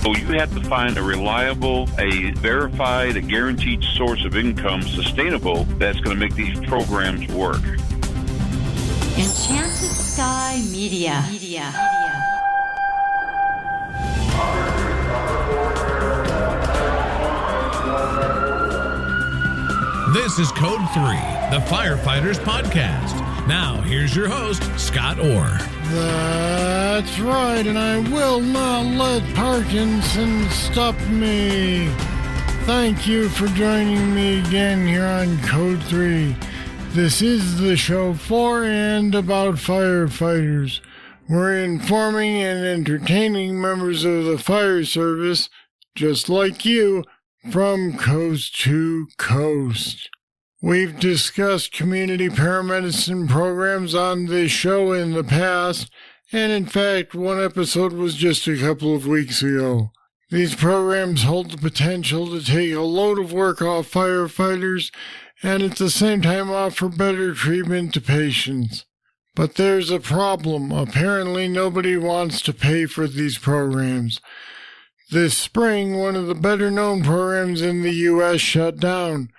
So you have to find a reliable, a verified, a guaranteed source of income, sustainable, that's going to make these programs work. Enchanted Sky Media. This is Code 3, the Firefighters podcast. Now, here's your host, Scott Orr. That's right, and I will not let Parkinson stop me. Thank you for joining me again here on Code 3. This is the show for and about firefighters. We're informing and entertaining members of the fire service, just like you, from coast to coast. We've discussed community paramedicine programs on this show in the past, and in fact, one episode was just a couple of weeks ago. These programs hold the potential to take a load of work off firefighters and at the same time offer better treatment to patients. But there's a problem. Apparently nobody wants to pay for these programs. This spring, one of the better-known programs in the U.S. shut down.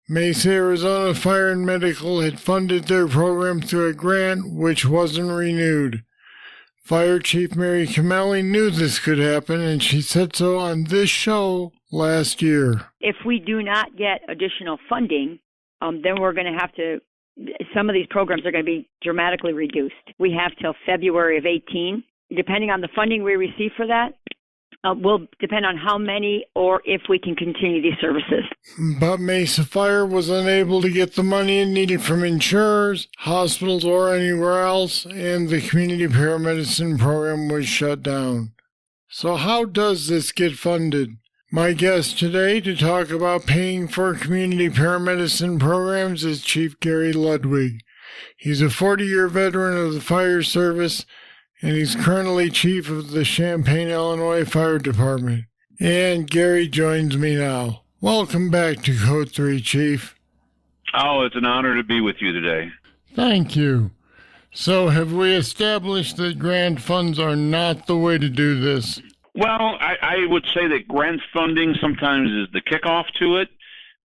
Mesa, Arizona Fire and Medical had funded their program through a grant which wasn't renewed. Fire Chief Mary Camelli knew this could happen, and she said so on this show last year. If we do not get additional funding, then we're going to have to, some of these programs are going to be dramatically reduced. We have till February of 18. Depending on the funding we receive for that, will depend on how many or if we can continue these services. But Mesa Fire was unable to get the money it needed from insurers, hospitals, or anywhere else, and the community paramedicine program was shut down. So how does this get funded? My guest today to talk about paying for community paramedicine programs is Chief Gary Ludwig. He's a 40-year veteran of the fire service, and he's currently chief of the Champaign, Illinois Fire Department. And Gary joins me now. Welcome back to Code 3, Chief. Oh, it's an honor to be with you today. Thank you. So have we established that grant funds are not the way to do this? Well, I would say that grant funding sometimes is the kickoff to it,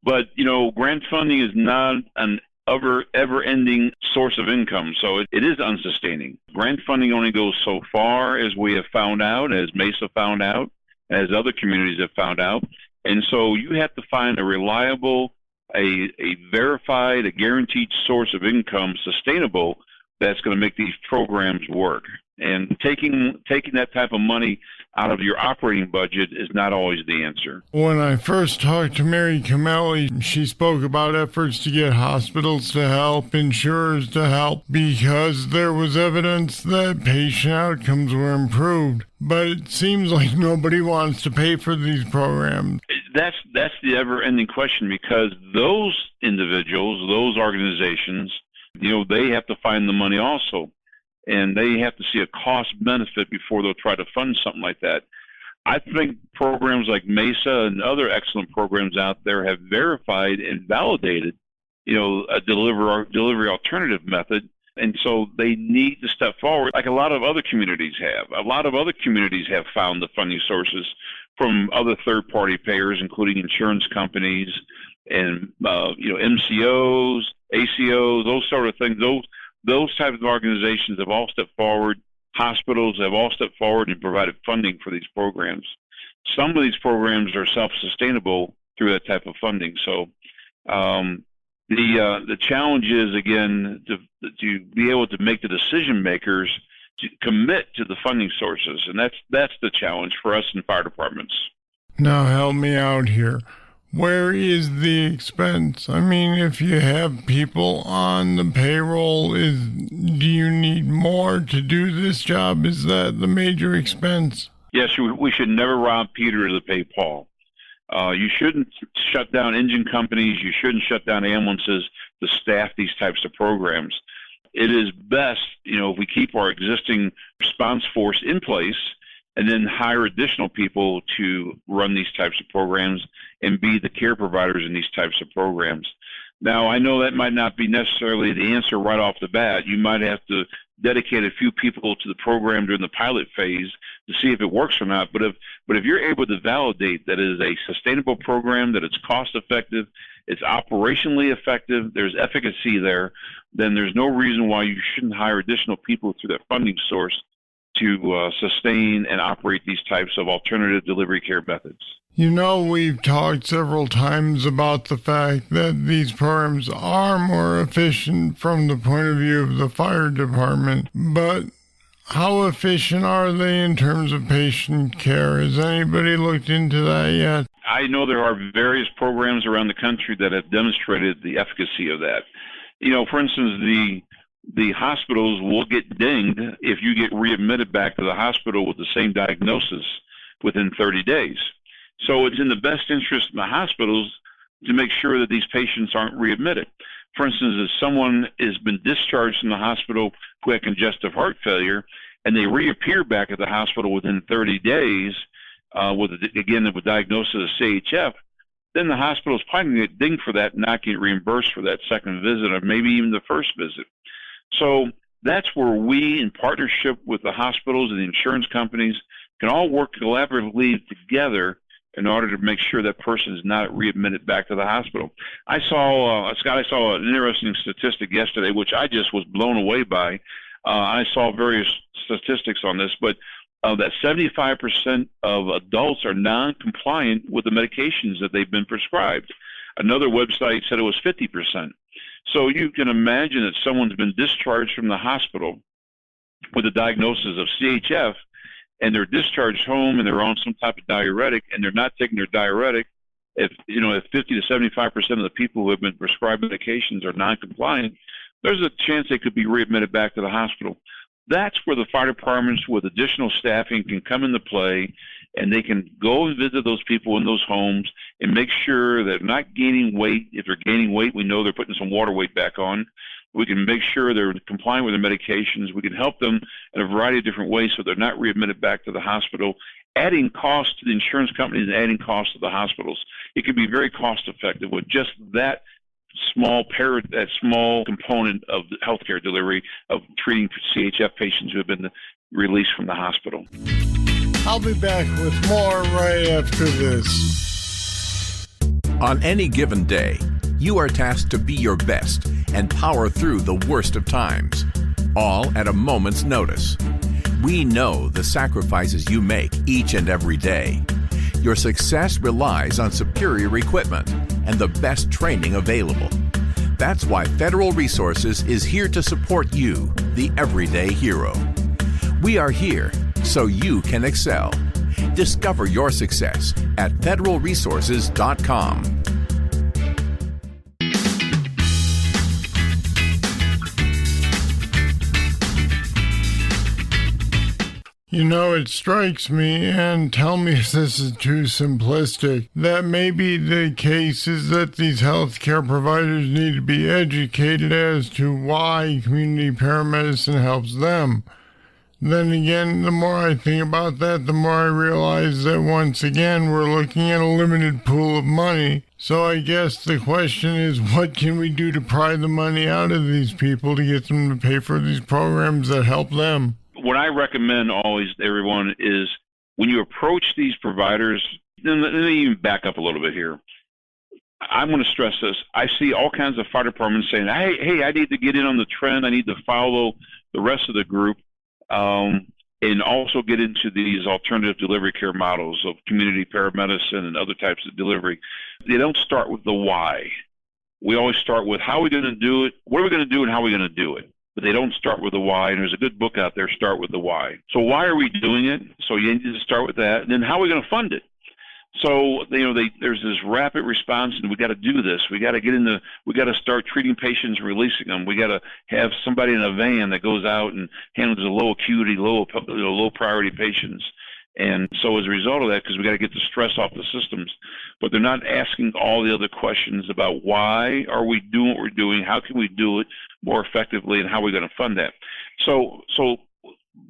but, grant funding is not an ever-ending source of income, so it is unsustaining. Grant funding only goes so far, as we have found out, as Mesa found out, as other communities have found out, and so you have to find a reliable, a verified, a guaranteed source of income, sustainable, that's going to make these programs work. And taking that type of money out of your operating budget is not always the answer. When I first talked to Mary Camelli, she spoke about efforts to get hospitals to help, insurers to help, because there was evidence that patient outcomes were improved. But it seems like nobody wants to pay for these programs. That's the ever-ending question, because those individuals, those organizations, they have to find the money also. And they have to see a cost benefit before they'll try to fund something like that. I think programs like Mesa and other excellent programs out there have verified and validated, a delivery alternative method. And so they need to step forward like a lot of other communities have. A lot of other communities have found the funding sources from other third-party payers, including insurance companies and, MCOs, ACOs, those sort of things. Those types of organizations have all stepped forward. Hospitals have all stepped forward and provided funding for these programs. Some of these programs are self-sustainable through that type of funding. So the challenge is, again, to be able to make the decision makers to commit to the funding sources, and that's the challenge for us in fire departments. Now help me out here. Where is the expense? I mean, if you have people on the payroll, do you need more to do this job? Is that the major expense? Yes, we should never rob Peter to pay Paul. You shouldn't shut down engine companies. You shouldn't shut down ambulances to staff these types of programs. It is best, if we keep our existing response force in place and then hire additional people to run these types of programs and be the care providers in these types of programs. Now, I know that might not be necessarily the answer right off the bat. You might have to dedicate a few people to the program during the pilot phase to see if it works or not. But if you're able to validate that it is a sustainable program, that it's cost effective, it's operationally effective, there's efficacy there, then there's no reason why you shouldn't hire additional people through that funding source to sustain and operate these types of alternative delivery care methods. You know, we've talked several times about the fact that these programs are more efficient from the point of view of the fire department, but how efficient are they in terms of patient care? Has anybody looked into that yet? I know there are various programs around the country that have demonstrated the efficacy of that. You know, for instance, the hospitals will get dinged if you get readmitted back to the hospital with the same diagnosis within 30 days. So it's in the best interest of the hospitals to make sure that these patients aren't readmitted. For instance, if someone has been discharged from the hospital who had congestive heart failure and they reappear back at the hospital within 30 days with diagnosis of CHF, then the hospital is probably going to get dinged for that and not get reimbursed for that second visit or maybe even the first visit. So that's where we, in partnership with the hospitals and the insurance companies, can all work collaboratively together in order to make sure that person is not readmitted back to the hospital. Scott, I saw an interesting statistic yesterday, which I just was blown away by. I saw various statistics on this, but that 75% of adults are non-compliant with the medications that they've been prescribed. Another website said it was 50%. So you can imagine that someone's been discharged from the hospital with a diagnosis of CHF, and they're discharged home and they're on some type of diuretic and they're not taking their diuretic. If 50 to 75% of the people who have been prescribed medications are non-compliant, there's a chance they could be readmitted back to the hospital. That's where the fire departments with additional staffing can come into play, and they can go and visit those people in those homes and make sure they're not gaining weight. If they're gaining weight, we know they're putting some water weight back on. We can make sure they're complying with their medications. We can help them in a variety of different ways so they're not readmitted back to the hospital, adding costs to the insurance companies and adding costs to the hospitals. It can be very cost effective with just that small component of the healthcare delivery of treating CHF patients who have been released from the hospital. I'll be back with more right after this. On any given day, you are tasked to be your best and power through the worst of times, all at a moment's notice. We know the sacrifices you make each and every day. Your success relies on superior equipment and the best training available. That's why Federal Resources is here to support you, the everyday hero. We are here so you can excel. Discover your success at federalresources.com. You know, it strikes me, and tell me if this is too simplistic, that maybe the case is that these healthcare providers need to be educated as to why community paramedicine helps them. Then again, the more I think about that, the more I realize that once again, we're looking at a limited pool of money. So I guess the question is, what can we do to pry the money out of these people to get them to pay for these programs that help them? What I recommend always, everyone, is when you approach these providers, then let me even back up a little bit here. I'm going to stress this. I see all kinds of fire departments saying, hey, I need to get in on the trend. I need to follow the rest of the group and also get into these alternative delivery care models of community paramedicine and other types of delivery. They don't start with the why. We always start with how are we going to do it, what are we going to do, and how are we going to do it. But they don't start with the why, and there's a good book out there, Start with the Why. So why are we doing it? So you need to start with that. And then how are we going to fund it? So, there's this rapid response, and we got to do this. We got to start treating patients and releasing them. We got to have somebody in a van that goes out and handles the low acuity, low priority patients. And so as a result of that, because we got to get the stress off the systems, but they're not asking all the other questions about why are we doing what we're doing, how can we do it more effectively, and how are we going to fund that. So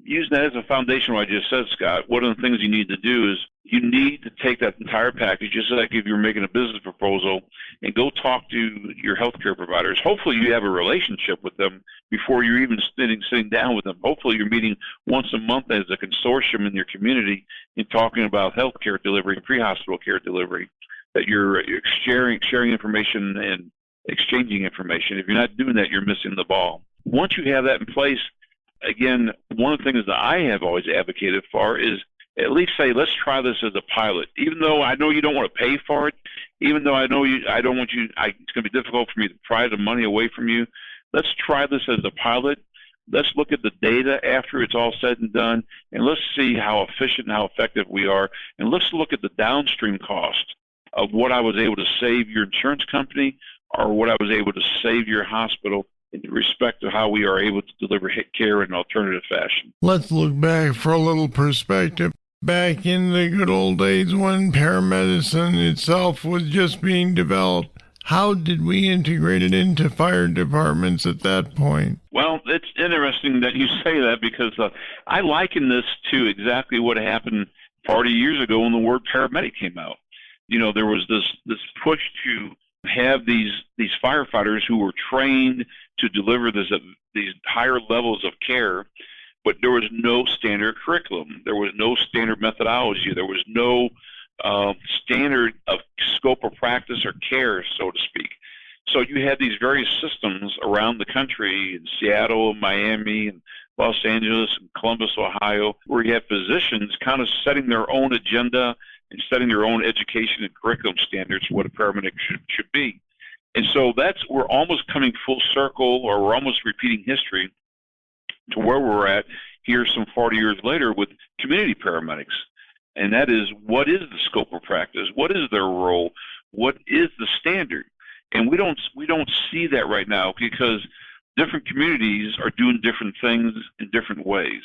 using that as a foundation, what I just said, Scott, one of the things you need to do is you need to take that entire package, just like if you're making a business proposal, and go talk to your healthcare providers. Hopefully you have a relationship with them before you're even sitting down with them. Hopefully you're meeting once a month as a consortium in your community and talking about healthcare delivery, pre-hospital care delivery, that you're sharing information and exchanging information. If you're not doing that, you're missing the ball. Once you have that in place, again, one of the things that I have always advocated for is at least say, let's try this as a pilot. Even though I know you don't want to pay for it, even though I know I don't want you, it's going to be difficult for me to pry the money away from you. Let's try this as a pilot. Let's look at the data after it's all said and done, and let's see how efficient and how effective we are. And let's look at the downstream cost of what I was able to save your insurance company or what I was able to save your hospital in respect to how we are able to deliver care in an alternative fashion. Let's look back for a little perspective. Back in the good old days when paramedicine itself was just being developed, how did we integrate it into fire departments at that point? Well, it's interesting that you say that because I liken this to exactly what happened 40 years ago when the word paramedic came out. There was this push to have these firefighters who were trained to deliver these higher levels of care, but there was no standard curriculum. There was no standard methodology. There was no standard of scope of practice or care, so to speak. So you had these various systems around the country in Seattle, Miami, and Los Angeles, and Columbus, Ohio, where you had physicians kind of setting their own agenda and setting their own education and curriculum standards for what a paramedic should be. And so we're almost coming full circle, or we're almost repeating history to where we're at here some 40 years later with community paramedics. And that is, what is the scope of practice? What is their role? What is the standard? And we don't see that right now because different communities are doing different things in different ways.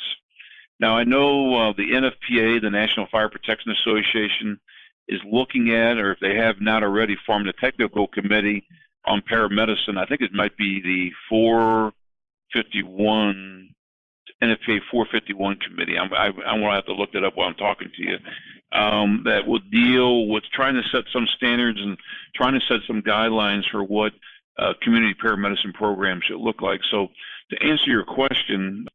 Now, I know the NFPA, the National Fire Protection Association, is looking at, or if they have not already, formed a technical committee on paramedicine. I think it might be the 451, NFPA 451 committee. I want to have to look that up while I'm talking to you. That will deal with trying to set some standards and trying to set some guidelines for what community paramedicine programs should look like. So to answer your question,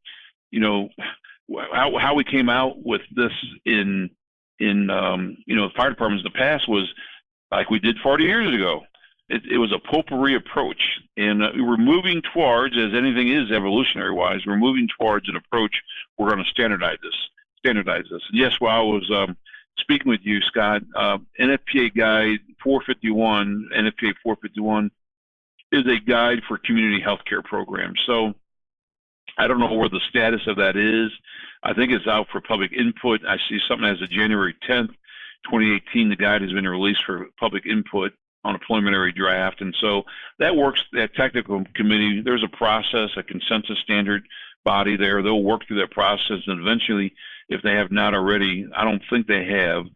how we came out with this in fire departments in the past was like we did 40 years ago. It was a potpourri approach, and we're moving towards, as anything is evolutionary-wise, we're moving towards an approach we're going to standardize this. And yes, while I was speaking with you, Scott, NFPA Guide 451, NFPA 451 is a guide for community healthcare programs. So I don't know where the status of that is. I think it's out for public input. I see something as of January 10th, 2018. The guide has been released for public input on a preliminary draft. And so that works, that technical committee, there's a process, a consensus standard body there. They'll work through that process, and eventually, if they have not already, I don't think they have,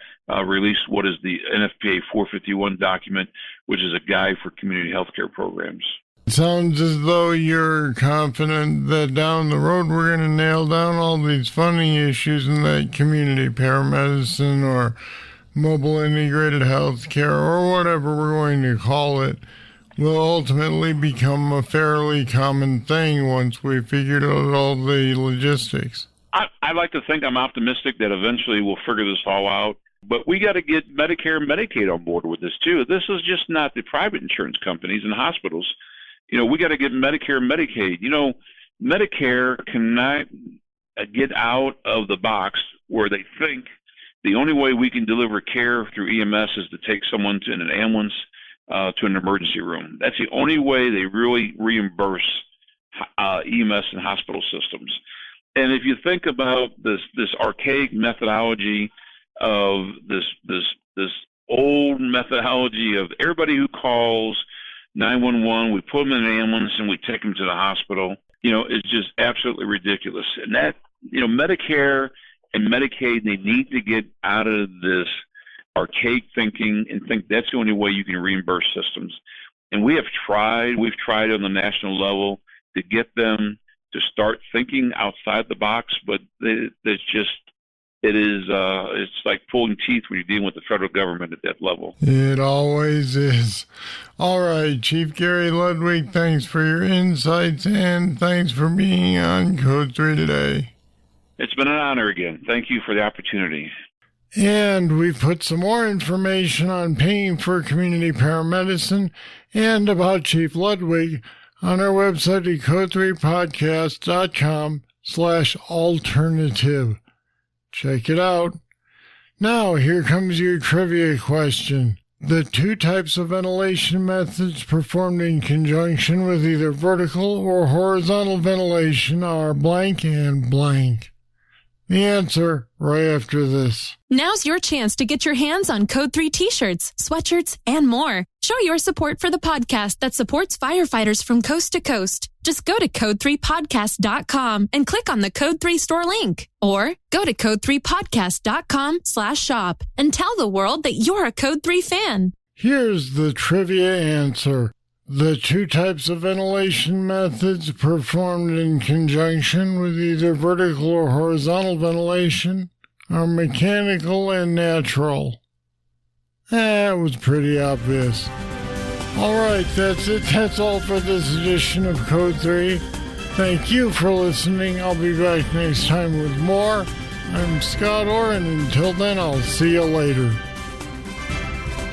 released what is the NFPA 451 document, which is a guide for community healthcare programs. It sounds as though you're confident that down the road we're going to nail down all these funding issues and that community paramedicine or mobile integrated health care, or whatever we're going to call it, will ultimately become a fairly common thing once we figured out all the logistics. I like to think I'm optimistic that eventually we'll figure this all out, but we got to get Medicare and Medicaid on board with this too. This is just not the private insurance companies and hospitals. We got to get Medicare and Medicaid. Medicare cannot get out of the box where they think the only way we can deliver care through EMS is to take someone in an ambulance to an emergency room. That's the only way they really reimburse EMS and hospital systems. And if you think about this archaic methodology of this old methodology of everybody who calls 911, we put them in an ambulance and we take them to the hospital, it's just absolutely ridiculous. And that, Medicare and Medicaid, they need to get out of this archaic thinking and think that's the only way you can reimburse systems. And we've tried on the national level to get them to start thinking outside the box, but it's like pulling teeth when you're dealing with the federal government at that level. It always is. All right, Chief Gary Ludwig, thanks for your insights, and thanks for being on Code 3 today. It's been an honor again. Thank you for the opportunity. And we've put some more information on paying for community paramedicine and about Chief Ludwig on our website at code3podcast.com/alternative. Check it out. Now, here comes your trivia question. The two types of ventilation methods performed in conjunction with either vertical or horizontal ventilation are blank and blank. The answer right after this. Now's your chance to get your hands on Code 3 t-shirts, sweatshirts, and more. Show your support for the podcast that supports firefighters from coast to coast. Just go to code3podcast.com and click on the Code 3 store link. Or go to code3podcast.com/shop and tell the world that you're a Code 3 fan. Here's the trivia answer. The two types of ventilation methods performed in conjunction with either vertical or horizontal ventilation are mechanical and natural. That was pretty obvious. All right, that's it. That's all for this edition of Code 3. Thank you for listening. I'll be back next time with more. I'm Scott Orr, and until then, I'll see you later.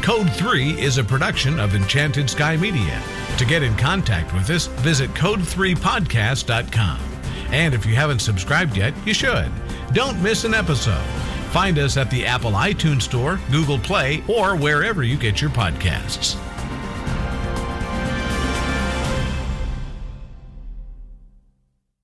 Code 3 is a production of Enchanted Sky Media. To get in contact with us, visit code3podcast.com. And if you haven't subscribed yet, you should. Don't miss an episode. Find us at the Apple iTunes Store, Google Play, or wherever you get your podcasts.